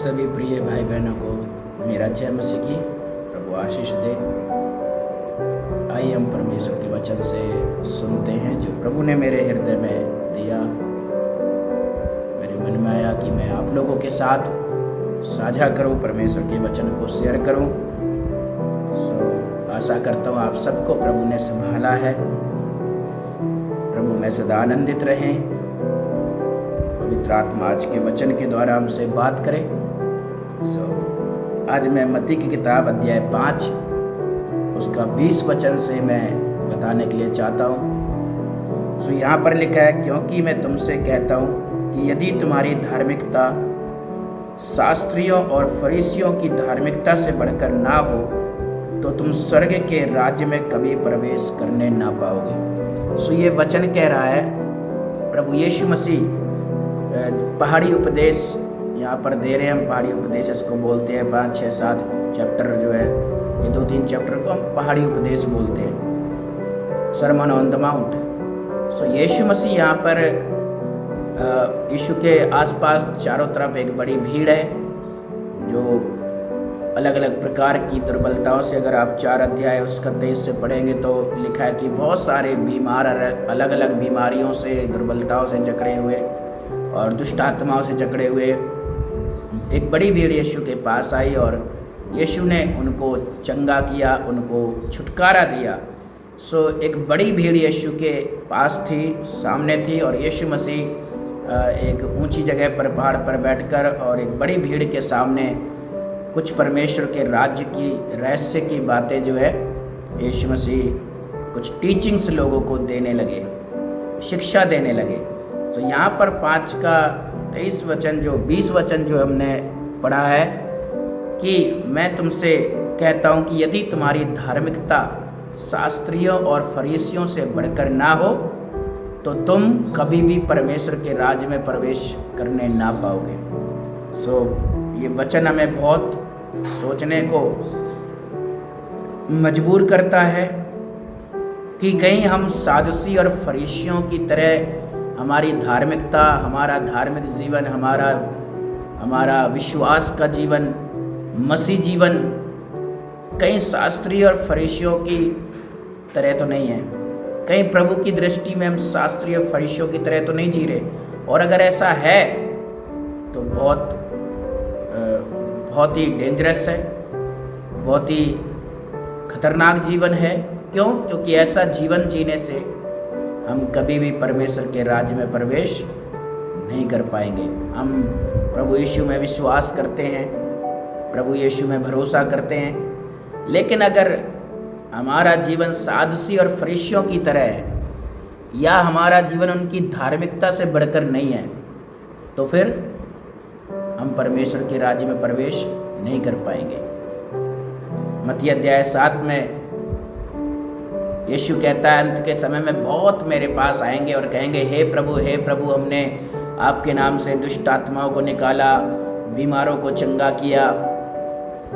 सभी प्रिय भाई बहनों को मेरा जय मसीह की प्रभु आशीष दे। आइए हम परमेश्वर के वचन से सुनते हैं जो प्रभु ने मेरे हृदय में दिया। मेरे मन में आया कि मैं आप लोगों के साथ साझा करूं, परमेश्वर के वचन को शेयर करूं। आशा करता हूं आप सबको प्रभु ने संभाला है। प्रभु में सदा आनंदित रहें। पवित्र आत्मा आज के वचन के द्वारा हमसे बात करें। आज मैं मत्ती की किताब अध्याय 5 उसका 20 वचन से मैं बताने के लिए चाहता हूँ। यहाँ पर लिखा है, क्योंकि मैं तुमसे कहता हूँ कि यदि तुम्हारी धार्मिकता शास्त्रियों और फरीसियों की धार्मिकता से बढ़कर ना हो तो तुम स्वर्ग के राज्य में कभी प्रवेश करने ना पाओगे। ये वचन कह रहा है, प्रभु यीशु मसीह पहाड़ी उपदेश यहाँ पर दे रहे हैं। हम पहाड़ी उपदेश इसको बोलते हैं। 5, 6, 7 चैप्टर जो है, ये 2-3 चैप्टर को हम पहाड़ी उपदेश बोलते हैं, सरमन ऑन द माउंट। यीशु मसीह यहाँ पर यीशु के आसपास चारों तरफ एक बड़ी भीड़ है जो अलग अलग प्रकार की दुर्बलताओं से, अगर आप 4 अध्याय उसका 23 से पढ़ेंगे तो लिखा है कि बहुत सारे बीमार अलग अलग बीमारियों से, दुर्बलताओं से जकड़े हुए और दुष्ट आत्माओं से जकड़े हुए एक बड़ी भीड़ यीशु के पास आई और यीशु ने उनको चंगा किया, उनको छुटकारा दिया। एक बड़ी भीड़ यीशु के पास थी, सामने थी, और यीशु मसीह एक ऊंची जगह पर, पहाड़ पर बैठकर और एक बड़ी भीड़ के सामने कुछ परमेश्वर के राज्य की रहस्य की बातें जो है यीशु मसीह कुछ टीचिंग्स लोगों को देने लगे, शिक्षा देने लगे। यहाँ पर 5 का 23 वचन जो 20 वचन जो हमने पढ़ा है कि मैं तुमसे कहता हूँ कि यदि तुम्हारी धार्मिकता शास्त्रियों और फरीसियों से बढ़कर ना हो तो तुम कभी भी परमेश्वर के राज्य में प्रवेश करने ना पाओगे। ये वचन हमें बहुत सोचने को मजबूर करता है कि कहीं हम सादुसी और फरीसियों की तरह हमारी धार्मिकता, हमारा धार्मिक जीवन, हमारा विश्वास का जीवन, मसीह जीवन कहीं शास्त्रीय और फरीसियों की तरह तो नहीं है। कहीं प्रभु की दृष्टि में हम शास्त्रीय और फरीसियों की तरह तो नहीं जी रहे। और अगर ऐसा है तो बहुत ही डेंजरस है, बहुत ही खतरनाक जीवन है। क्यों? क्योंकि ऐसा जीवन जीने से हम कभी भी परमेश्वर के राज्य में प्रवेश नहीं कर पाएंगे। हम प्रभु यीशु में विश्वास करते हैं, प्रभु यीशु में भरोसा करते हैं, लेकिन अगर हमारा जीवन सादुसी और फरीसियों की तरह है या हमारा जीवन उनकी धार्मिकता से बढ़कर नहीं है तो फिर हम परमेश्वर के राज्य में प्रवेश नहीं कर पाएंगे। मत्ती अध्याय 7 में यीशु कहता है, अंत के समय में बहुत मेरे पास आएंगे और कहेंगे, हे प्रभु, हमने आपके नाम से दुष्ट आत्माओं को निकाला, बीमारों को चंगा किया।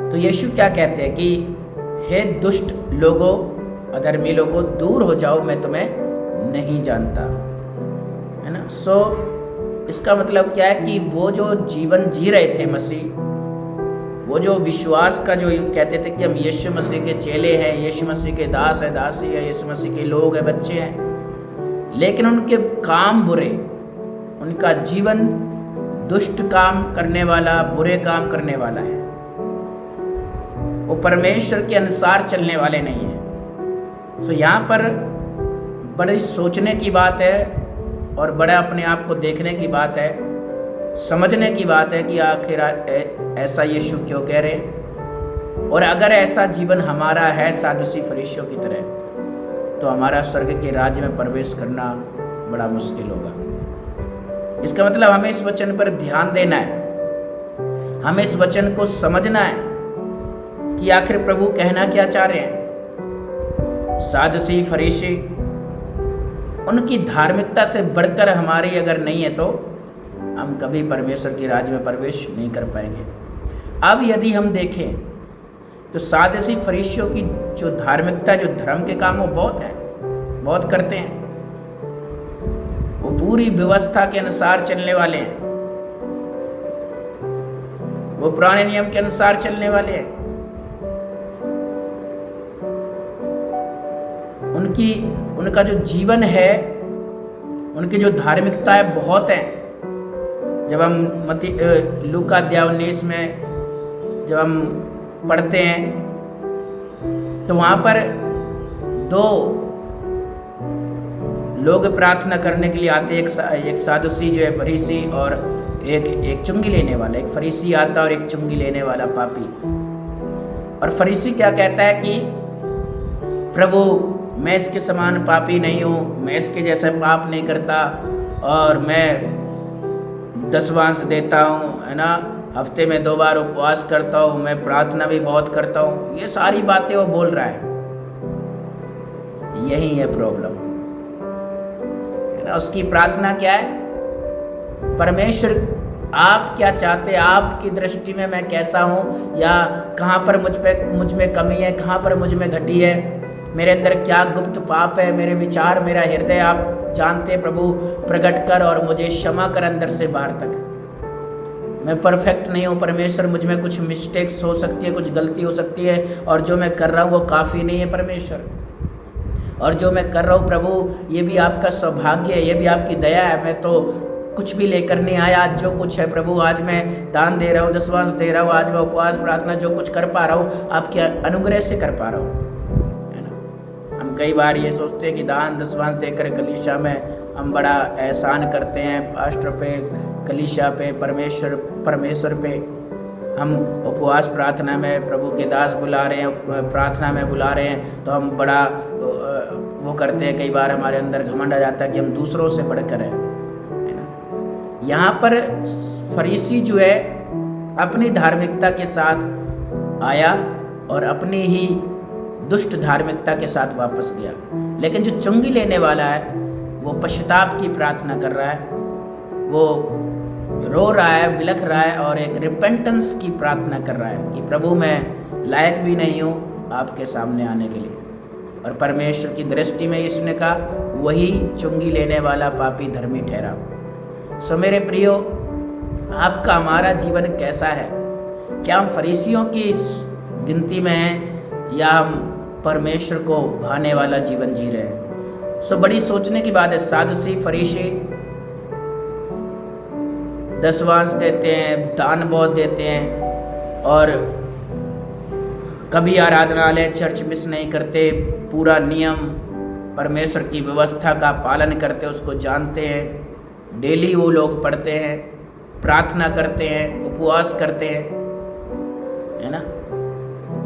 तो यीशु क्या कहते हैं कि हे दुष्ट लोगों, अधर्मी लोगों, दूर हो जाओ, मैं तुम्हें नहीं जानता। है ना? इसका मतलब क्या है कि वो जो जीवन जी रहे थे मसीह, वो जो विश्वास का जो कहते थे कि हम यीशु मसीह के चेले हैं, यीशु मसीह के दास है, दासी है, यीशु मसीह के लोग हैं, बच्चे हैं, लेकिन उनके काम बुरे, उनका जीवन दुष्ट काम करने वाला, बुरे काम करने वाला है। वो परमेश्वर के अनुसार चलने वाले नहीं हैं। यहाँ पर बड़ी सोचने की बात है और बड़ा अपने आप को देखने की बात है, समझने की बात है कि आखिर ऐसा यीशु क्यों कह रहे। और अगर ऐसा जीवन हमारा है सादुसी फरीसियों की तरह तो हमारा स्वर्ग के राज्य में प्रवेश करना बड़ा मुश्किल होगा। इसका मतलब हमें इस वचन पर ध्यान देना है, हमें इस वचन को समझना है कि आखिर प्रभु कहना क्या चाह रहे हैं। सादुसी फरीसी उनकी धार्मिकता से बढ़कर हमारी अगर नहीं है तो हम कभी परमेश्वर के राज्य में प्रवेश नहीं कर पाएंगे। अब यदि हम देखें तो सादुसी फरीसियों की जो धार्मिकता, जो धर्म के काम वो बहुत करते हैं, वो पूरी व्यवस्था के अनुसार चलने वाले हैं। वो पुराने नियम के अनुसार चलने वाले हैं। उनका जो जीवन है, उनकी जो धार्मिकता है बहुत है। जब हम लूका अध्याय 19 में जब हम पढ़ते हैं तो वहाँ पर 2 लोग प्रार्थना करने के लिए आते, एक सादुसी जो है फरीसी, और एक चुंगी लेने वाला। एक फरीसी आता और एक चुंगी लेने वाला पापी। और फरीसी क्या कहता है कि प्रभु, मैं इसके समान पापी नहीं हूँ, मैं इसके जैसा पाप नहीं करता, और मैं दशवांश देता हूँ, है ना, हफ्ते में 2 बार उपवास करता हूँ, मैं प्रार्थना भी बहुत करता हूँ। ये सारी बातें वो बोल रहा है। यही है प्रॉब्लम, है ना। उसकी प्रार्थना क्या है? परमेश्वर आप क्या चाहते हैं, आपकी दृष्टि में मैं कैसा हूँ, या कहाँ पर मुझ में कमी है, कहाँ पर मुझ में घटी है, मेरे अंदर क्या गुप्त पाप है, मेरे विचार, मेरा हृदय आप जानते हैं प्रभु, प्रकट कर और मुझे क्षमा कर अंदर से बाहर तक। मैं परफेक्ट नहीं हूँ परमेश्वर, मुझ में कुछ मिस्टेक्स हो सकती है, कुछ गलती हो सकती है, और जो मैं कर रहा हूँ वो काफ़ी नहीं है परमेश्वर, और जो मैं कर रहा हूँ प्रभु ये भी आपका सौभाग्य है, ये भी आपकी दया है। मैं तो कुछ भी लेकर नहीं आया, आज जो कुछ है प्रभु, आज मैं दान दे रहा हूँ, दशवांश दे रहा हूँ, आज मैं उपवास प्रार्थना जो कुछ कर पा रहा हूँ आपके अनुग्रह से कर पा रहा हूँ, है ना। हम कई बार ये सोचते हैं कि दान दशवांश देकर कलीसिया में हम बड़ा एहसान करते हैं, पास्टर पे, कलीसिया पे, परमेश्वर पे। हम उपवास प्रार्थना में प्रभु के दास बुला रहे हैं, प्रार्थना में बुला रहे हैं, तो हम बड़ा वो करते हैं। कई बार हमारे अंदर घमंड आ जाता है कि हम दूसरों से बढ़कर हैं, है ना। यहाँ पर फरीसी जो है अपनी धार्मिकता के साथ आया और अपनी ही दुष्ट धार्मिकता के साथ वापस गया। लेकिन जो चुंगी लेने वाला है वो पश्चाताप की प्रार्थना कर रहा है, वो रो रहा है, बिलख रहा है, और एक रिपेंटेंस की प्रार्थना कर रहा है कि प्रभु मैं लायक भी नहीं हूँ आपके सामने आने के लिए। और परमेश्वर की दृष्टि में इसने कहा वही चुंगी लेने वाला पापी धर्मी ठहरा। सो मेरे प्रियो, आपका हमारा जीवन कैसा है? क्या हम फरीसियों की इस गिनती में हैं, या हम परमेश्वर को भाने वाला जीवन जी रहे हैं? सो बड़ी सोचने की बात है। सादुसी फरीसी दशवांश देते हैं, दान बहुत देते हैं, और कभी आराधनालय चर्च मिस नहीं करते, पूरा नियम परमेश्वर की व्यवस्था का पालन करते, उसको जानते हैं, डेली वो लोग पढ़ते हैं, प्रार्थना करते हैं, उपवास करते हैं, है ना।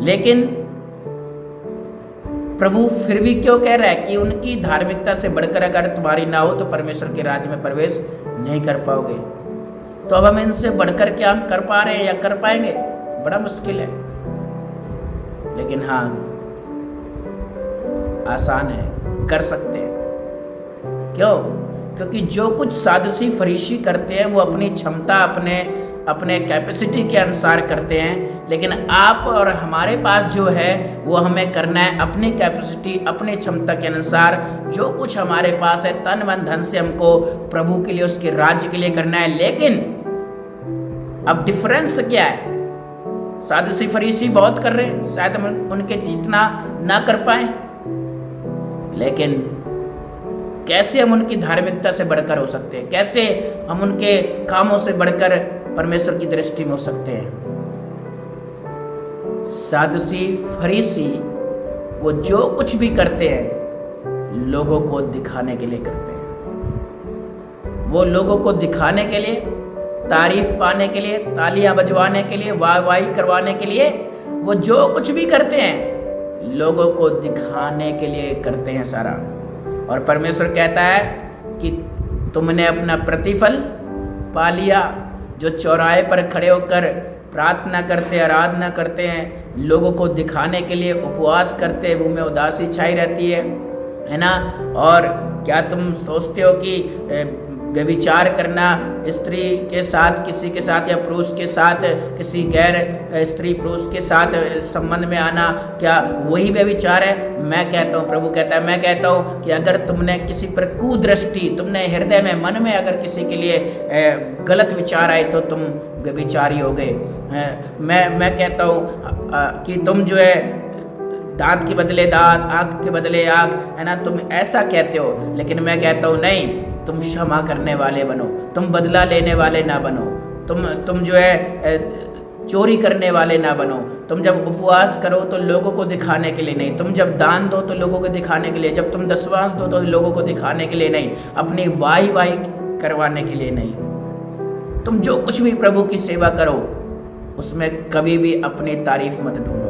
लेकिन प्रभु फिर भी क्यों कह रहा है कि उनकी धार्मिकता से बढ़कर अगर तुम्हारी ना हो तो परमेश्वर के राज्य में प्रवेश नहीं कर पाओगे। तो अब हम इनसे बढ़कर क्या हम कर पा रहे हैं या कर पाएंगे? बड़ा मुश्किल है। लेकिन हाँ, आसान है, कर सकते हैं। क्यों? क्योंकि जो कुछ सादुसी फरीसी करते हैं वो अपनी क्षमता, अपने कैपेसिटी के अनुसार करते हैं। लेकिन आप और हमारे पास जो है वो हमें करना है अपनी कैपेसिटी, अपनी क्षमता के अनुसार। जो कुछ हमारे पास है तन मन धन से हमको प्रभु के लिए, उसके राज्य के लिए करना है। लेकिन अब डिफरेंस क्या है? सादुसी फरीसी बहुत कर रहे हैं, शायद हम उनके जितना ना कर पाए, लेकिन कैसे हम उनकी धार्मिकता से बढ़कर हो सकते हैं? कैसे हम उनके कामों से बढ़कर परमेश्वर की दृष्टि में हो सकते हैं? सादुसी फरीसी वो जो कुछ भी करते हैं लोगों को दिखाने के लिए करते हैं। वो लोगों को दिखाने के लिए, तारीफ पाने के लिए, तालियां बजवाने के लिए, वाहवाही करवाने के लिए, वो जो कुछ भी करते हैं लोगों को दिखाने के लिए करते हैं सारा। और परमेश्वर कहता है कि तुमने अपना प्रतिफल पा लिया। जो चौराहे पर खड़े होकर प्रार्थना करते, आराधना करते हैं, लोगों को दिखाने के लिए उपवास करते, मुंह में उदासी छाई रहती है ना। और क्या तुम सोचते हो कि व्यभिचार करना, स्त्री के साथ, किसी के साथ या पुरुष के साथ, किसी गैर स्त्री पुरुष के साथ संबंध में आना, क्या वही व्यभिचार है? मैं कहता हूँ, प्रभु कहता है, मैं कहता हूँ कि अगर तुमने किसी पर कुदृष्टि, तुमने हृदय में, मन में अगर किसी के लिए गलत विचार आए तो तुम व्यभिचारी हो गए। मैं कहता हूँ कि तुम जो है दांत के बदले दांत, आँख के बदले आँख, है ना, तुम ऐसा कहते हो, लेकिन मैं कहता हूँ नहीं, तुम क्षमा करने वाले बनो, तुम बदला लेने वाले ना बनो, तुम जो है चोरी करने वाले ना बनो। तुम जब उपवास करो तो लोगों को दिखाने के लिए नहीं, तुम जब दान दो तो लोगों को दिखाने के लिए, जब तुम दशवांश दो तो लोगों को दिखाने के लिए नहीं, अपनी वाही करवाने के लिए नहीं। तुम जो कुछ भी प्रभु की सेवा करो उसमें कभी भी अपनी तारीफ मत ढूंढो।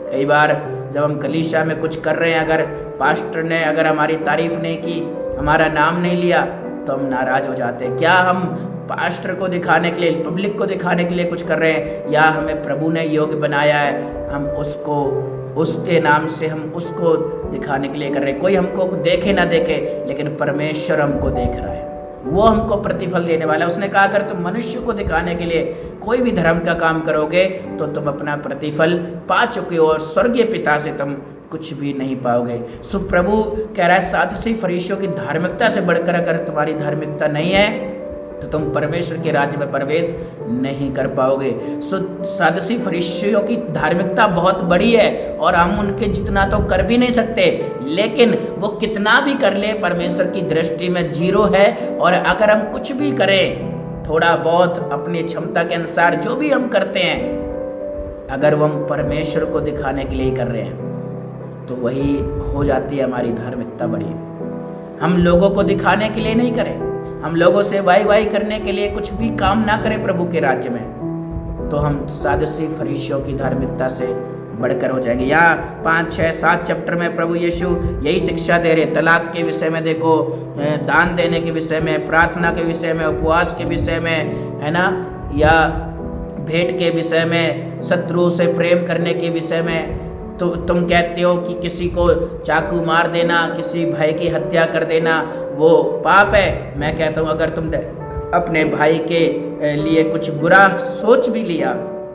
कई बार जब हम कलीसिया में कुछ कर रहे हैं, अगर पास्टर ने अगर हमारी तारीफ नहीं की, हमारा नाम नहीं लिया, तो हम नाराज हो जाते हैं। क्या हम पास्टर को दिखाने के लिए, पब्लिक को दिखाने के लिए कुछ कर रहे हैं, या हमें प्रभु ने योग्य बनाया है, हम उसको, उसके नाम से हम उसको दिखाने के लिए कर रहे हैं? कोई हमको देखे ना देखे, लेकिन परमेश्वर हमको देख रहा है, वो हमको प्रतिफल देने वाला है। उसने कहा अगर तुम मनुष्य को दिखाने के लिए कोई भी धर्म का काम करोगे तो तुम अपना प्रतिफल पा चुके हो, और स्वर्गीय पिता से तुम कुछ भी नहीं पाओगे। सो प्रभु कह रहा है सादुसी फरीसियों की धार्मिकता से बढ़कर अगर तुम्हारी धार्मिकता नहीं है तो तुम परमेश्वर के राज्य में प्रवेश नहीं कर पाओगे। सो सादुसी फरीसियों की धार्मिकता बहुत बड़ी है और हम उनके जितना तो कर भी नहीं सकते, लेकिन वो कितना भी कर ले परमेश्वर की दृष्टि में जीरो है। और अगर हम कुछ भी करें, थोड़ा बहुत अपनी क्षमता के अनुसार जो भी हम करते हैं, अगर वो हम परमेश्वर को दिखाने के लिए कर रहे हैं तो वही हो जाती है हमारी धार्मिकता बड़ी। हम लोगों को दिखाने के लिए नहीं करें, हम लोगों से वाई करने के लिए कुछ भी काम ना करें प्रभु के राज्य में, तो हम सादुसी फरीसियों की धार्मिकता से बढ़कर हो जाएंगे। यहाँ 5, 6, 7 चैप्टर में प्रभु यीशु यही शिक्षा दे रहे। तलाक के विषय में देखो, दान देने के विषय में, प्रार्थना के विषय में, उपवास के विषय में, है ना, या भेंट के विषय में, शत्रु से प्रेम करने के विषय में। तो तुम कहते हो कि किसी को चाकू मार देना, किसी भाई की हत्या कर देना वो पाप है। मैं कहता हूँ अगर तुमने अपने भाई के लिए कुछ बुरा सोच भी लिया,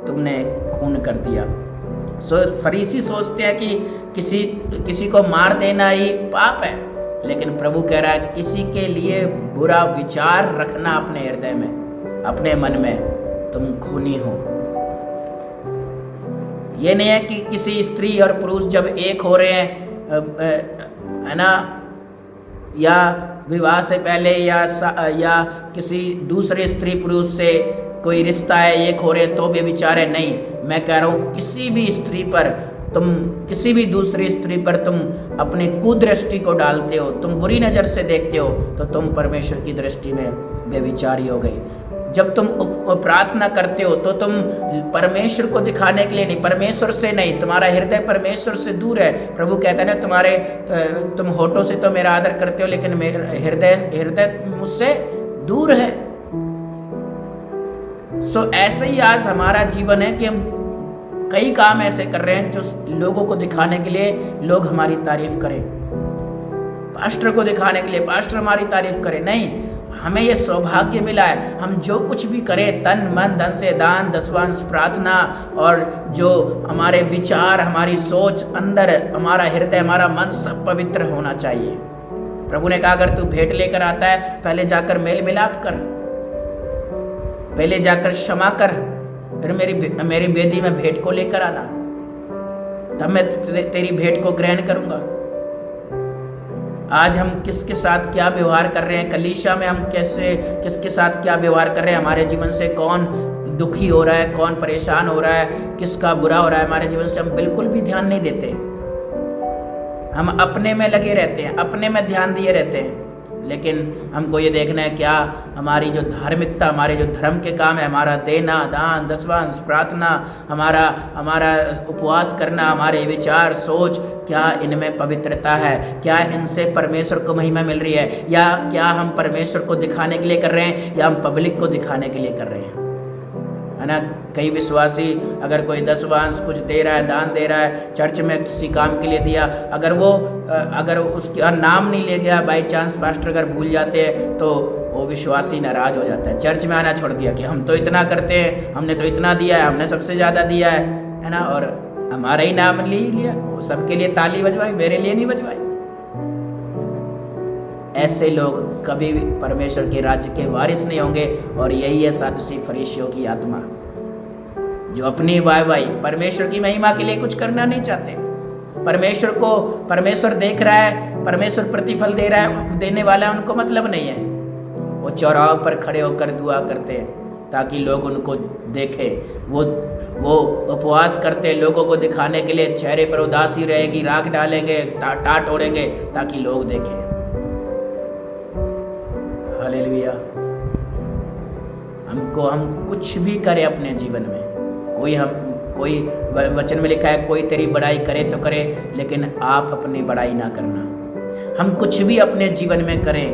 तुमने खून कर दिया। फरीसी सोचते हैं कि किसी को मार देना ही पाप है, लेकिन प्रभु कह रहा है किसी के लिए बुरा विचार रखना अपने हृदय में, अपने मन में, तुम खूनी हो। ये नहीं है कि किसी स्त्री और पुरुष जब एक हो रहे हैं, है ना, या विवाह से पहले या किसी दूसरे स्त्री पुरुष से कोई रिश्ता है, एक हो रहे तो भी विचार है। नहीं, मैं कह रहा हूँ किसी भी स्त्री पर तुम, किसी भी दूसरी स्त्री पर तुम अपनी कुदृष्टि को डालते हो, तुम बुरी नज़र से देखते हो, तो तुम परमेश्वर की दृष्टि में व्यभिचारी हो गए। जब तुम प्रार्थना करते हो तो तुम परमेश्वर को दिखाने के लिए नहीं, परमेश्वर से नहीं, तुम्हारा हृदय परमेश्वर से दूर है। प्रभु कहता है ना, तुम होठों से तो मेरा आदर करते हो, लेकिन मेरा हृदय मुझसे दूर है। सो ऐसे ही आज हमारा जीवन है कि हम कई काम ऐसे कर रहे हैं जो लोगों को दिखाने के लिए लोग हमारी तारीफ करें, पास्टर को दिखाने के लिए पास्टर हमारी तारीफ करे। नहीं, हमें ये सौभाग्य मिला है, हम जो कुछ भी करें तन मन धन से, दान दशवांश, प्रार्थना, और जो हमारे विचार, हमारी सोच, अंदर हमारा हृदय, हमारा मन सब पवित्र होना चाहिए। प्रभु ने कहा अगर तू भेंट लेकर आता है, पहले जाकर मेल मिलाप कर, पहले जाकर क्षमा कर, फिर मेरी बेदी में भेंट को लेकर आना, तब मैं तेरी भेंट को ग्रहण करूंगा। आज हम किसके साथ क्या व्यवहार कर रहे हैं, कलीसिया में हम किसके साथ क्या व्यवहार कर रहे हैं, हमारे जीवन से कौन दुखी हो रहा है, कौन परेशान हो रहा है, किसका बुरा हो रहा है हमारे जीवन से, हम बिल्कुल भी ध्यान नहीं देते। हम अपने में लगे रहते हैं, अपने में ध्यान दिए रहते हैं। लेकिन हमको ये देखना है क्या हमारी जो धार्मिकता, हमारे जो धर्म के काम है, हमारा देना, दान, दशवांश, प्रार्थना, हमारा उपवास करना, हमारे विचार, सोच, क्या इनमें पवित्रता है? क्या इनसे परमेश्वर को महिमा मिल रही है? या क्या हम परमेश्वर को दिखाने के लिए कर रहे हैं, या हम पब्लिक को दिखाने के लिए कर रहे हैं? है ना। कई विश्वासी अगर कोई 10वांश कुछ दे रहा है, दान दे रहा है, चर्च में किसी काम के लिए दिया, अगर उसका नाम नहीं ले गया, बाई चांस पास्टर अगर भूल जाते हैं तो वो विश्वासी नाराज हो जाता है, चर्च में आना छोड़ दिया कि हम तो इतना करते हैं, हमने तो इतना दिया है, हमने सबसे ज़्यादा दिया है ना, और हमारा ही नाम ले लिया, वो सबके लिए ताली बजवाई, मेरे लिए नहीं बजवाई। ऐसे लोग कभी भी परमेश्वर के राज्य के वारिस नहीं होंगे। और यही है सादुसी फरीसियों की आत्मा, जो अपनी वाई परमेश्वर की महिमा के लिए कुछ करना नहीं चाहते। परमेश्वर देख रहा है, परमेश्वर प्रतिफल देने वाला है, उनको मतलब नहीं है। वो चौराहों पर खड़े होकर दुआ करते हैं ताकि लोग उनको देखें। वो उपवास करते लोगों को दिखाने के लिए, चेहरे पर उदासी रहेगी, राख डालेंगे, टाट ओढ़ेंगे ताकि लोग देखें। हालेलुया। हम कुछ भी करें अपने जीवन में, कोई वचन में लिखा है कोई तेरी बड़ाई करे तो करे, लेकिन आप अपनी बड़ाई ना करना। हम कुछ भी अपने जीवन में करें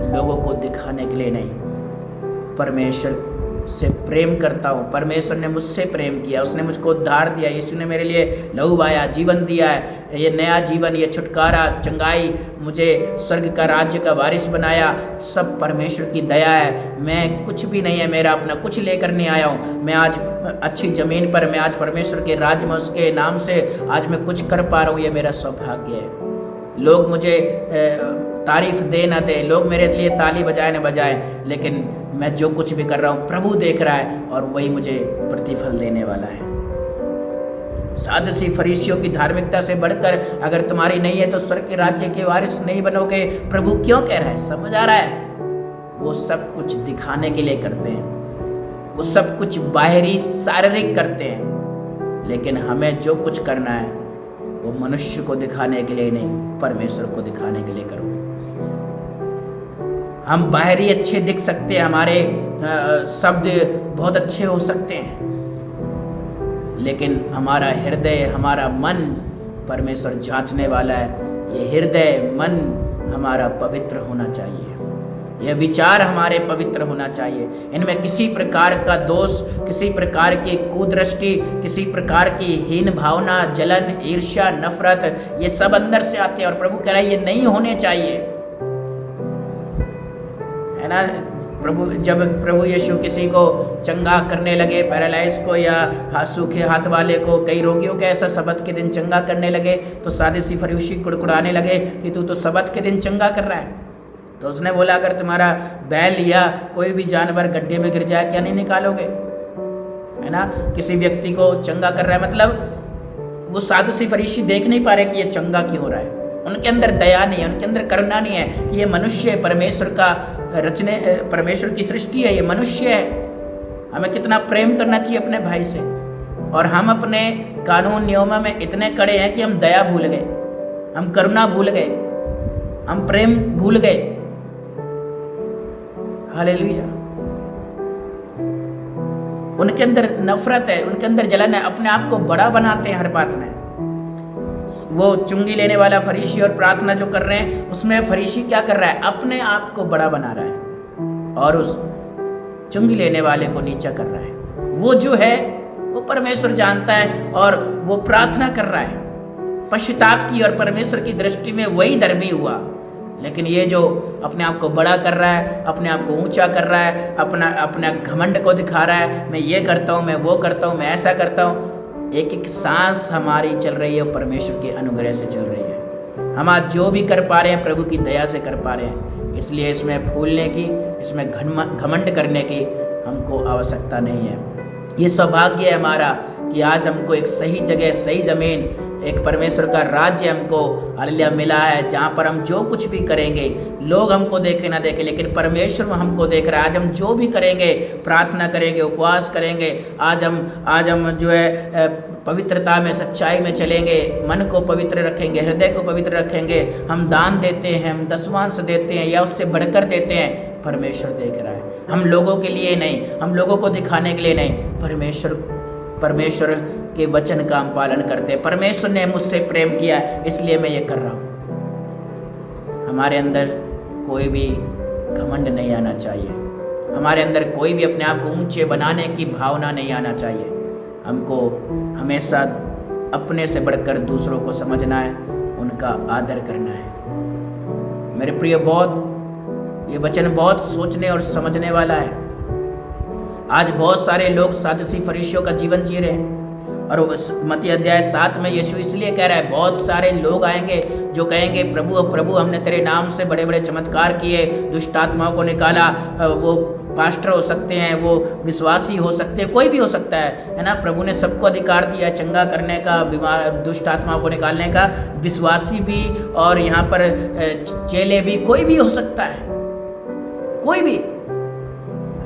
लोगों को दिखाने के लिए नहीं। परमेश्वर से प्रेम करता हूँ, परमेश्वर ने मुझसे प्रेम किया, उसने मुझको उद्धार दिया, यीशु ने मेरे लिए लहू बहाया, जीवन दिया है, ये नया जीवन, ये छुटकारा, चंगाई, मुझे स्वर्ग का राज्य का वारिस बनाया, सब परमेश्वर की दया है। मैं कुछ भी नहीं है मेरा, अपना कुछ लेकर नहीं आया हूँ। मैं आज अच्छी ज़मीन पर, मैं आज परमेश्वर के राज्य में उसके नाम से आज मैं कुछ कर पा रहा हूँ, ये मेरा सौभाग्य है। लोग मुझे तारीफ दे ना दे, लोग मेरे लिए ताली बजाए ना बजाए, लेकिन मैं जो कुछ भी कर रहा हूँ प्रभु देख रहा है और वही मुझे प्रतिफल देने वाला है। सादुसी फरीसियों की धार्मिकता से बढ़कर अगर तुम्हारी नहीं है तो स्वर्ग के राज्य के वारिस नहीं बनोगे। प्रभु क्यों कह रहा है? समझ आ रहा है? वो सब कुछ दिखाने के लिए करते हैं, वो सब कुछ बाहरी शारीरिक करते हैं, लेकिन हमें जो कुछ करना है वो मनुष्य को दिखाने के लिए नहीं, परमेश्वर को दिखाने के लिए करो। हम बाहरी अच्छे दिख सकते हैं, हमारे शब्द बहुत अच्छे हो सकते हैं, लेकिन हमारा हृदय, हमारा मन परमेश्वर जांचने वाला है। ये हृदय, मन हमारा पवित्र होना चाहिए, यह विचार हमारे पवित्र होना चाहिए। इनमें किसी प्रकार का दोष, किसी प्रकार की कुदृष्टि, किसी प्रकार की हीन भावना, जलन, ईर्ष्या, नफरत, ये सब अंदर से आते हैं और प्रभु कह रहा है ये नहीं होने चाहिए, है ना। जब प्रभु यीशु किसी को चंगा करने लगे, पैरालाइज को या सूखे हाथ वाले को, कई रोगियों के ऐसा सबत के दिन चंगा करने लगे, तो सादुसी फरीसी कुड़कुड़ाने लगे कि तू तो सबत के दिन चंगा कर रहा है। तो उसने बोला अगर तुम्हारा बैल या कोई भी जानवर गड्ढे में गिर जाए क्या नहीं निकालोगे, है ना। किसी व्यक्ति को चंगा कर रहा है, मतलब वो सादुसी फरीसी देख नहीं पा रहे कि ये चंगा क्यों हो रहा है। उनके अंदर दया नहीं है, उनके अंदर करुणा नहीं है कि ये मनुष्य है, परमेश्वर का परमेश्वर की सृष्टि है, ये मनुष्य है। हमें कितना प्रेम करना चाहिए अपने भाई से, और हम अपने कानून नियमों में इतने कड़े हैं कि हम दया भूल गए, हम करुणा भूल गए, हम प्रेम भूल गए। हालेलुया। उनके अंदर नफरत है, उनके अंदर जलन है, अपने आप को बड़ा बनाते हैं हर बात में। वो चुंगी लेने वाला फरीसी और प्रार्थना जो कर रहे हैं उसमें फरीसी क्या कर रहा है? अपने आप को बड़ा बना रहा है और उस चुंगी लेने वाले को नीचा कर रहा है। वो जो है वो परमेश्वर जानता है और वो प्रार्थना कर रहा है पश्चाताप की, और परमेश्वर की दृष्टि में वही धर्मी हुआ। लेकिन ये जो अपने आप को बड़ा कर रहा है, अपने आप को ऊंचा कर रहा है, अपना घमंड को दिखा रहा है, मैं ये करता हूँ, मैं वो करता हूँ, मैं ऐसा करता हूँ। एक एक सांस हमारी चल रही है परमेश्वर के अनुग्रह से चल रही है। हम आज जो भी कर पा रहे हैं प्रभु की दया से कर पा रहे हैं, इसलिए इसमें फूलने की, इसमें घमंड करने की हमको आवश्यकता नहीं है। ये सौभाग्य है हमारा कि आज हमको एक सही जगह, सही ज़मीन, एक परमेश्वर का राज्य हमको हालेलुया मिला है, जहाँ पर हम जो कुछ भी करेंगे लोग हमको देखे ना देखे, लेकिन परमेश्वर हमको देख रहा है। आज हम जो भी करेंगे, प्रार्थना करेंगे, उपवास करेंगे, आज हम जो है पवित्रता में, सच्चाई में चलेंगे, मन को पवित्र रखेंगे, हृदय को पवित्र रखेंगे, हम दान देते हैं, हम दसवांश देते हैं या उससे बढ़कर देते हैं, परमेश्वर देख रहा है। हम लोगों के लिए नहीं, हम लोगों को दिखाने के लिए नहीं, परमेश्वर के वचन का हम पालन करते हैं। परमेश्वर ने मुझसे प्रेम किया इसलिए मैं ये कर रहा हूँ। हमारे अंदर कोई भी घमंड नहीं आना चाहिए। हमारे अंदर कोई भी अपने आप को ऊंचे बनाने की भावना नहीं आना चाहिए। हमको हमेशा अपने से बढ़कर दूसरों को समझना है, उनका आदर करना है। मेरे प्रिय, बहुत ये वचन बहुत सोचने और समझने वाला है। आज बहुत सारे लोग सादसी फरीसियों का जीवन जी रहे हैं, और मत्ती अध्याय 7 में यीशु इसलिए कह रहा है, बहुत सारे लोग आएंगे जो कहेंगे, प्रभु प्रभु हमने तेरे नाम से बड़े बड़े चमत्कार किए, दुष्ट आत्माओं को निकाला। वो पास्टर हो सकते हैं, वो विश्वासी हो सकते हैं, कोई भी हो सकता है ना। प्रभु ने सबको अधिकार दिया चंगा करने का, बीमार दुष्ट आत्माओं को निकालने का। विश्वासी भी और यहाँ पर चेले भी, कोई भी हो सकता है, कोई भी।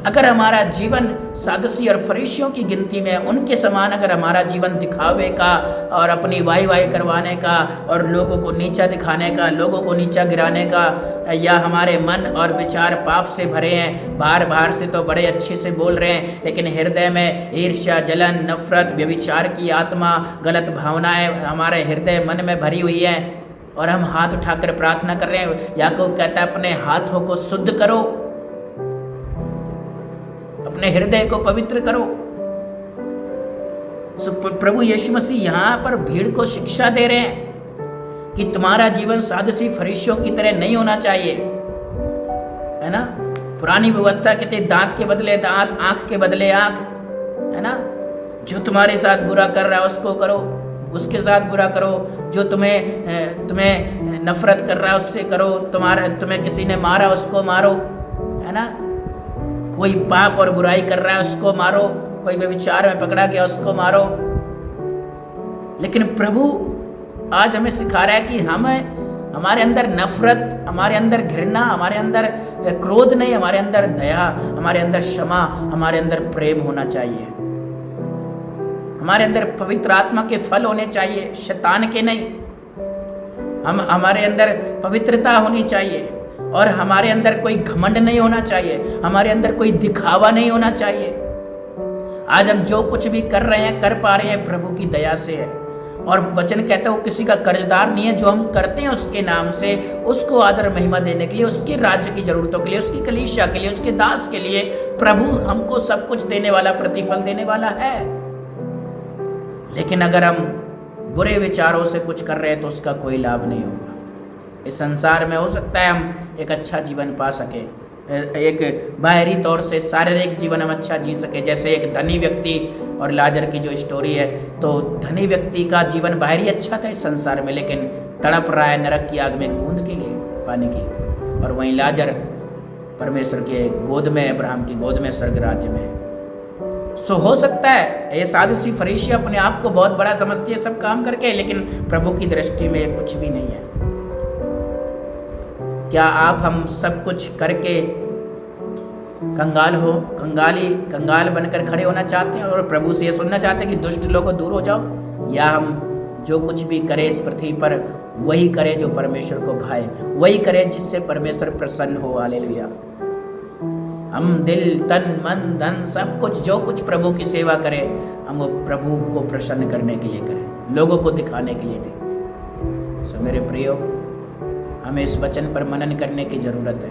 अगर हमारा जीवन सादुसी और फरीसियों की गिनती में उनके समान अगर हमारा जीवन दिखावे का और अपनी वाई वाई करवाने का और लोगों को नीचा दिखाने का, लोगों को नीचा गिराने का, या हमारे मन और विचार पाप से भरे हैं, बाहर से तो बड़े अच्छे से बोल रहे हैं, लेकिन हृदय में ईर्ष्या, जलन, नफरत, व्यभिचार की आत्मा, गलत भावनाएं हमारे हृदय मन में भरी हुई है, और हम हाथ उठाकर प्रार्थना कर रहे हैं। याकूब कहता है, अपने हाथों को शुद्ध करो, अपने हृदय को पवित्र करो। प्रभु यीशु मसीह यहाँ पर भीड़ को शिक्षा दे रहे हैं कि तुम्हारा जीवन सादुसी फरीसियों की तरह नहीं होना चाहिए, है ना। पुरानी व्यवस्था कहते दांत के बदले दांत, आंख के बदले आंख, है ना। जो तुम्हारे साथ बुरा कर रहा है उसको करो, उसके साथ बुरा करो। जो तुम्हें नफरत कर रहा है उससे करो। तुम्हें किसी ने मारा उसको मारो, है ना। कोई पाप और बुराई कर रहा है उसको मारो, कोई व्यभिचार में पकड़ा गया उसको मारो। लेकिन प्रभु आज हमें सिखा रहा है कि हमारे अंदर नफरत, हमारे अंदर घृणा, हमारे अंदर क्रोध नहीं, हमारे अंदर दया, हमारे अंदर क्षमा, हमारे अंदर प्रेम होना चाहिए। हमारे अंदर पवित्र आत्मा के फल होने चाहिए, शैतान के नहीं। हमारे अंदर पवित्रता होनी चाहिए, और हमारे अंदर कोई घमंड नहीं होना चाहिए, हमारे अंदर कोई दिखावा नहीं होना चाहिए। आज हम जो कुछ भी कर रहे हैं, कर पा रहे हैं, प्रभु की दया से है। और वचन कहता है वो किसी का कर्जदार नहीं है। जो हम करते हैं उसके नाम से, उसको आदर महिमा देने के लिए, उसके राज्य की जरूरतों के लिए, उसकी कलीसिया के लिए, उसके दास के लिए प्रभु हमको सब कुछ देने वाला, प्रतिफल देने वाला है। लेकिन अगर हम बुरे विचारों से कुछ कर रहे हैं तो उसका कोई लाभ नहीं होगा। इस संसार में हो सकता है हम एक अच्छा जीवन पा सके, एक बाहरी तौर से शारीरिक जीवन हम अच्छा जी सके। जैसे एक धनी व्यक्ति और लाजर की जो स्टोरी है, तो धनी व्यक्ति का जीवन बाहरी अच्छा था इस संसार में, लेकिन तड़प रहा है नरक की आग में एक बूंद के लिए, पाने की। और वहीं लाजर परमेश्वर के गोद में, अब्राहम की गोद में, स्वर्ग राज्य में। सो हो सकता है ये सादुसी फरीसी अपने आप को बहुत बड़ा समझती है सब काम करके, लेकिन प्रभु की दृष्टि में कुछ भी नहीं है। क्या हम सब कुछ करके कंगाल बनकर खड़े होना चाहते हैं और प्रभु से ये सुनना चाहते हैं कि दुष्ट लोगों दूर हो जाओ? या हम जो कुछ भी करें इस पृथ्वी पर वही करें जो परमेश्वर को भाए, वही करें जिससे परमेश्वर प्रसन्न हो। हालेलुया। हम दिल, तन, मन, धन, सब कुछ, जो कुछ प्रभु की सेवा करें, हम वो प्रभु को प्रसन्न करने के लिए करें, लोगों को दिखाने के लिए नहीं। सो मेरे प्रियो, हमें इस वचन पर मनन करने की ज़रूरत है।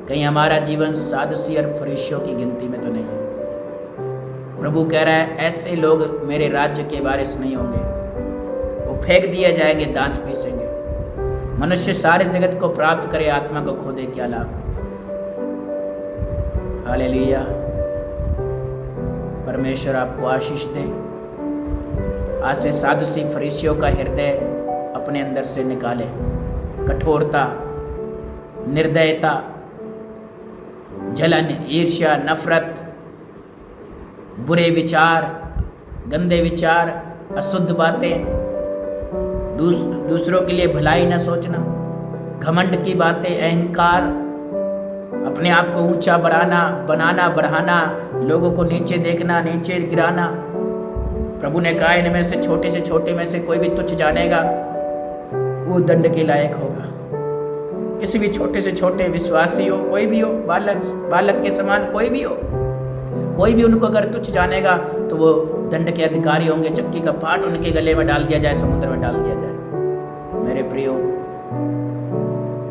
कहीं हमारा जीवन सादुसी और फरीसियों की गिनती में तो नहीं है। प्रभु कह रहा है ऐसे लोग मेरे राज्य के वारिस नहीं होंगे, वो फेंक दिए जाएंगे, दांत पीसेंगे। मनुष्य सारे जगत को प्राप्त करे, आत्मा को खो दे, क्या लाभ? हालेलुया। परमेश्वर आपको आशीष दे। आज से सादुसी फरीसियों का हृदय अपने अंदर से निकाले। कठोरता, निर्दयता, जलन, ईर्ष्या, नफरत, बुरे विचार, गंदे विचार, अशुद्ध बातें, दूसरों के लिए भलाई न सोचना, घमंड की बातें, अहंकार, अपने आप को ऊंचा बनाना, बढ़ाना, लोगों को नीचे देखना, नीचे गिराना। प्रभु ने कहा इनमें से छोटे में से कोई भी तुच्छ जानेगा वो दंड के लायक होगा। किसी भी छोटे से छोटे विश्वासी हो, कोई भी हो, बालक के समान कोई भी हो, कोई भी उनको अगर तुच्छ जानेगा तो वो दंड के अधिकारी होंगे। चक्की का पाट उनके गले में डाल दिया जाए, समुद्र में डाल दिया जाए। मेरे प्रियो,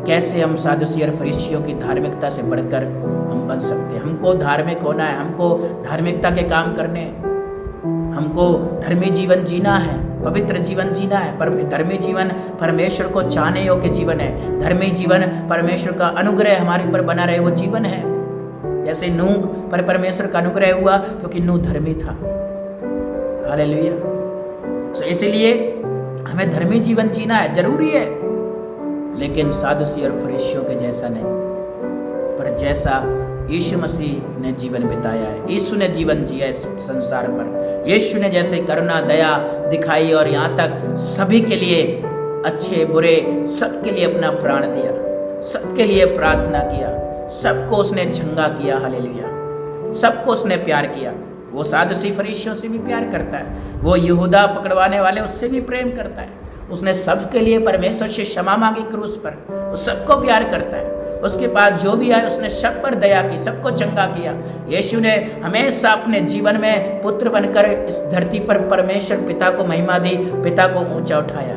कैसे हम सादुसी और फरीसियों की धार्मिकता से बढ़कर हम बन सकते हैं। हमको धार्मिक होना है, हमको धार्मिकता के काम करने हैं, हमको धर्मी जीवन जीना है, पवित्र जीवन जीना है। पर धर्मी जीवन परमेश्वर को चाहने योग्य जीवन है। धर्मी जीवन परमेश्वर का अनुग्रह हमारे ऊपर बना रहे वो जीवन है। जैसे नूह पर परमेश्वर का अनुग्रह हुआ क्योंकि नूह धर्मी था। हालेलुया। तो इसलिए हमें धर्मी जीवन जीना है, जरूरी है, लेकिन सादुसी और फरीसियों के जैसा नहीं, पर जैसा यीशु मसीह ने जीवन बिताया है। यीशु ने जीवन जिया इस संसार पर। यीशु ने जैसे करुणा दया दिखाई और यहाँ तक सभी के लिए, अच्छे बुरे सबके लिए अपना प्राण दिया, सबके लिए प्रार्थना किया, सबको उसने झंगा किया। हालेलुया। सबको उसने प्यार किया। वो सादुसी फरीसियों से भी प्यार करता है, वो यहूदा पकड़वाने वाले उससे भी प्रेम करता है। उसने सबके लिए परमेश्वर से क्षमा मांगी क्रूस पर, वो सबको प्यार करता है। उसके पास जो भी आए उसने सब पर दया की, सबको चंगा किया। यीशु ने हमेशा अपने जीवन में पुत्र बनकर इस धरती पर परमेश्वर पिता को महिमा दी, पिता को ऊंचा उठाया।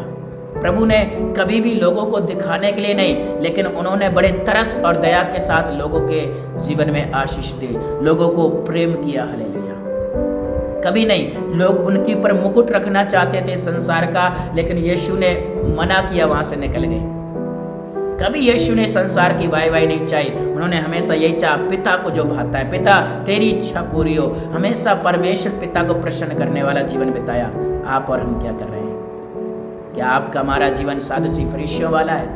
प्रभु ने कभी भी लोगों को दिखाने के लिए नहीं, लेकिन उन्होंने बड़े तरस और दया के साथ लोगों के जीवन में आशीष दी, लोगों को प्रेम किया। हालेलुया। कभी नहीं लोग उनके ऊपर मुकुट रखना चाहते थे संसार का, लेकिन यीशु ने मना किया, वहां से निकल गए। कभी यीशु ने संसार की वाई नहीं चाही। उन्होंने हमेशा यही चाहा, पिता को जो भाता है, पिता तेरी इच्छा पूरी हो। हमेशा परमेश्वर पिता को प्रसन्न करने वाला जीवन बिताया। आप और हम क्या कर रहे हैं? क्या आपका हमारा जीवन सादुसी फरीसियों वाला है,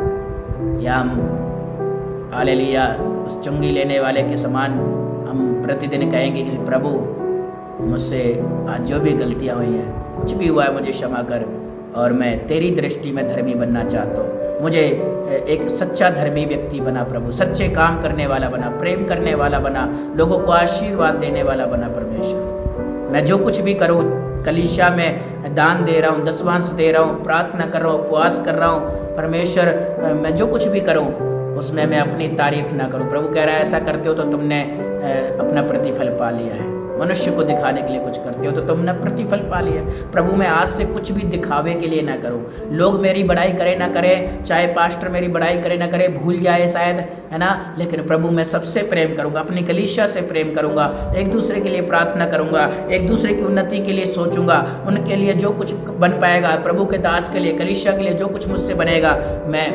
या हम हालेलुया उस चुंगी लेने वाले के समान हम प्रतिदिन कहेंगे कि प्रभु मुझसे आज जो भी गलतियां हुई हैं, कुछ भी हुआ है मुझे क्षमा कर, और मैं तेरी दृष्टि में धर्मी बनना चाहता हूँ। मुझे एक सच्चा धर्मी व्यक्ति बना प्रभु, सच्चे काम करने वाला बना, प्रेम करने वाला बना, लोगों को आशीर्वाद देने वाला बना। परमेश्वर मैं जो कुछ भी करूँ, कलीसिया में दान दे रहा हूँ, दसवांश दे रहा हूँ, प्रार्थना कर रहा हूँ, उपवास कर रहा हूँ, परमेश्वर मैं जो कुछ भी करूँ उसमें मैं अपनी तारीफ ना करूँ। प्रभु कह रहा है ऐसा करते हो तो तुमने अपना प्रतिफल पा लिया है। मनुष्य को दिखाने के लिए कुछ करते हो तो तुमने प्रतिफल पा लिया। प्रभु मैं आज से कुछ भी दिखावे के लिए ना करूं, लोग मेरी बड़ाई करे ना करें, चाहे पास्टर मेरी बड़ाई करे ना करे, भूल जाए शायद, है ना, लेकिन प्रभु मैं सबसे प्रेम करूंगा, अपनी कलीसिया से प्रेम करूंगा, एक दूसरे के लिए प्रार्थना करूंगा, एक दूसरे की उन्नति के लिए सोचूंगा, उनके लिए जो कुछ बन पाएगा, प्रभु के दास के लिए, कलीसिया के लिए जो कुछ मुझसे बनेगा, मैं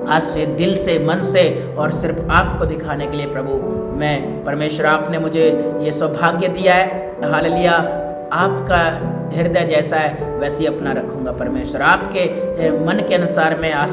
आज से दिल से, मन से और सिर्फ आपको दिखाने के लिए प्रभु मैं, परमेश्वर आपने मुझे ये सौभाग्य दिया है। हालेलुया। आपका हृदय जैसा है वैसे ही अपना रखूंगा परमेश्वर। आपके मन के अनुसार मैं आज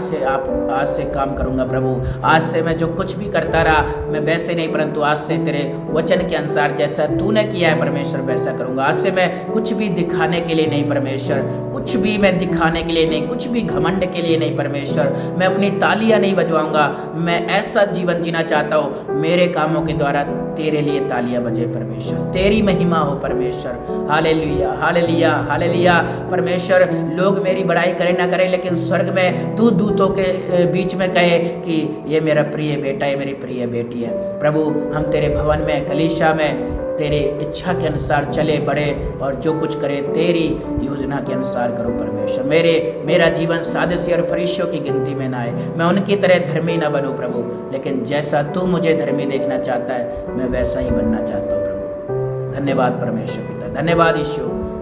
से काम करूंगा प्रभु। आज से मैं जो कुछ भी करता रहा मैं वैसे नहीं, परंतु आज से तेरे वचन के अनुसार जैसा तूने किया है परमेश्वर वैसा करूंगा। आज से मैं कुछ भी दिखाने के लिए नहीं परमेश्वर, कुछ भी मैं दिखाने के लिए नहीं, कुछ भी घमंड के लिए नहीं परमेश्वर, मैं अपनी तालियां नहीं बजवाऊंगा। मैं ऐसा जीवन जीना चाहता हूँ मेरे कामों के द्वारा तेरे लिए तालियां बजे परमेश्वर, तेरी महिमा हो परमेश्वर। Hallelujah, hallelujah, hallelujah. परमेश्वर लोग मेरी बड़ाई करें ना करें, लेकिन स्वर्ग में तू दूतों के बीच में कहे कि ये मेरा प्रिय बेटा है, मेरी प्रिय बेटी है। प्रभु हम तेरे भवन में, कलीसिया में तेरे इच्छा के अनुसार चले बढ़े और जो कुछ करे तेरी योजना के अनुसार करो परमेश्वर। मेरा जीवन सादुसी और फरीसियों की गिनती में ना आए, मैं उनकी तरह धर्मी ना बनूं प्रभु, लेकिन जैसा तू मुझे धर्मी देखना चाहता है मैं वैसा ही बनना चाहता हूँ प्रभु। धन्यवाद परमेश्वर पिता, धन्यवाद यीशु,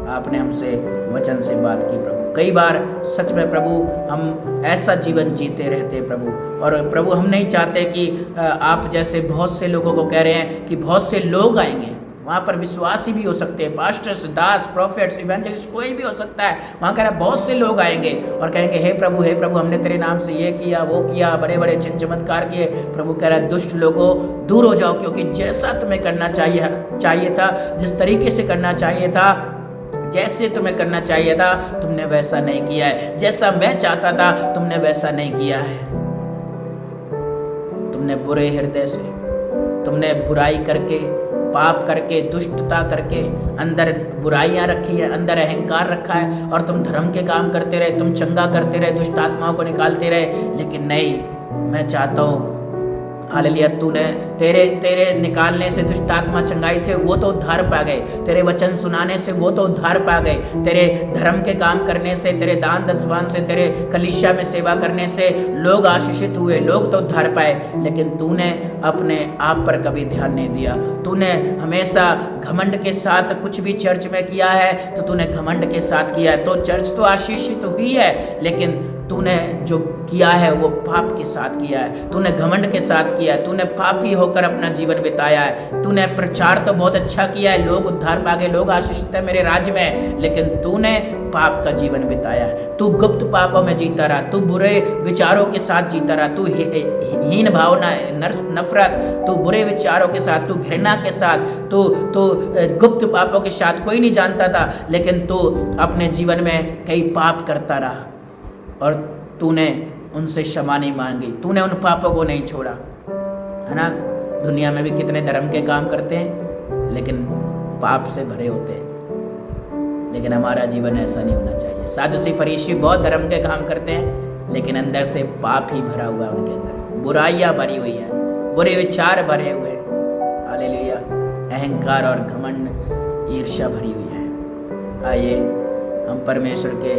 आपने हमसे वचन से बात की प्रभु। कई बार सच में प्रभु हम ऐसा जीवन जीते रहते प्रभु, और प्रभु हम नहीं चाहते कि आप जैसे बहुत से लोगों को कह रहे हैं कि बहुत से लोग आएंगे, वहाँ पर विश्वासी भी हो सकते हैं, पास्टर्स, दास, प्रॉफिट्स, इवेंजलिस्ट, कोई भी हो सकता है। वहाँ कह रहा है बहुत से लोग आएंगे और कहेंगे हे प्रभु हमने तेरे नाम से ये किया वो किया, बड़े बड़े चिन्ह चमत्कार किए। प्रभु कह रहा है दुष्ट लोगों दूर हो जाओ, क्योंकि जैसा तुम्हें करना चाहिए था, जिस तरीके से करना चाहिए था, जैसे तुम्हें करना चाहिए था तुमने वैसा नहीं किया है, जैसा मैं चाहता था तुमने वैसा नहीं किया है। तुमने बुरे हृदय से, तुमने बुराई करके, पाप करके, दुष्टता करके, अंदर बुराइयां रखी है, अंदर अहंकार रखा है, और तुम धर्म के काम करते रहे, तुम चंगा करते रहे, दुष्ट आत्माओं को निकालते रहे। लेकिन नहीं, मैं चाहता हूँ हालेलुया, तूने तेरे तेरे निकालने से दुष्ट आत्मा चंगाई से वो तो उद्धार पा गए, तेरे वचन सुनाने से वो तो उद्धार पा गए, तेरे धर्म के काम करने से, तेरे दान दसवान से, तेरे कलीसिया में सेवा करने से लोग आशीषित हुए, लोग तो उद्धार पाए। लेकिन तूने अपने आप पर कभी ध्यान नहीं दिया। तूने हमेशा घमंड के साथ कुछ भी चर्च में किया है तो तूने घमंड के साथ किया है। तो चर्च तो आशीषित हुई है, लेकिन तूने जो किया है वो पाप के साथ किया है, तूने घमंड के साथ किया है, तूने पापी होकर अपना जीवन बिताया है। तूने प्रचार तो बहुत अच्छा किया है, लोग उद्धार पा गए, लोग आशीषित है मेरे राज्य में, लेकिन तूने पाप का जीवन बिताया है। तू गुप्त पापों में जीता रहा, तू बुरे विचारों के साथ जीता रहा, तू हीन भावना, नफरत, तू बुरे विचारों के साथ, तू घृणा के साथ, तू गुप्त पापों के साथ कोई नहीं जानता था, लेकिन तू अपने जीवन में कई पाप करता रहा और तूने उनसे क्षमा नहीं मांगी, तूने उन पापों को नहीं छोड़ा, है ना। दुनिया में भी कितने धर्म के काम करते हैं लेकिन पाप से भरे होते हैं, लेकिन हमारा जीवन ऐसा नहीं होना चाहिए। सादुसी फरीसी बहुत धर्म के काम करते हैं लेकिन अंदर से पाप ही भरा हुआ है, उनके अंदर बुराइयां भरी हुई है, बुरे विचार भरे हुए, हालेलुया, अहंकार और घमंड, ईर्ष्या भरी हुई है। आइए हम परमेश्वर के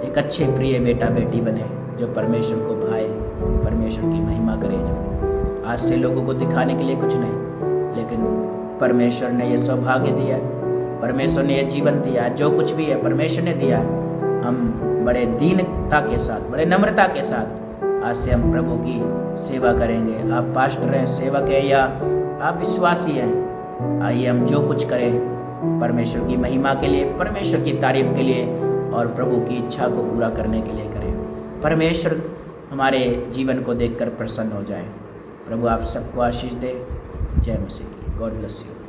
एक अच्छे प्रिय बेटा बेटी बने जो परमेश्वर को भाए, परमेश्वर की महिमा करे, जो आज से लोगों को दिखाने के लिए कुछ नहीं, लेकिन परमेश्वर ने ये सौभाग्य दिया है, परमेश्वर ने ये जीवन दिया है, जो कुछ भी है परमेश्वर ने दिया है। हम बड़े दीनता के साथ, बड़े नम्रता के साथ आज से हम प्रभु की सेवा करेंगे। आप पास्टर हैं, सेवक हैं या आप विश्वासी हैं, आइए हम जो कुछ करें परमेश्वर की महिमा के लिए, परमेश्वर की तारीफ के लिए और प्रभु की इच्छा को पूरा करने के लिए करें। परमेश्वर हमारे जीवन को देखकर प्रसन्न हो जाए। प्रभु आप सबको आशीष दे। जय मसीह की। God bless you.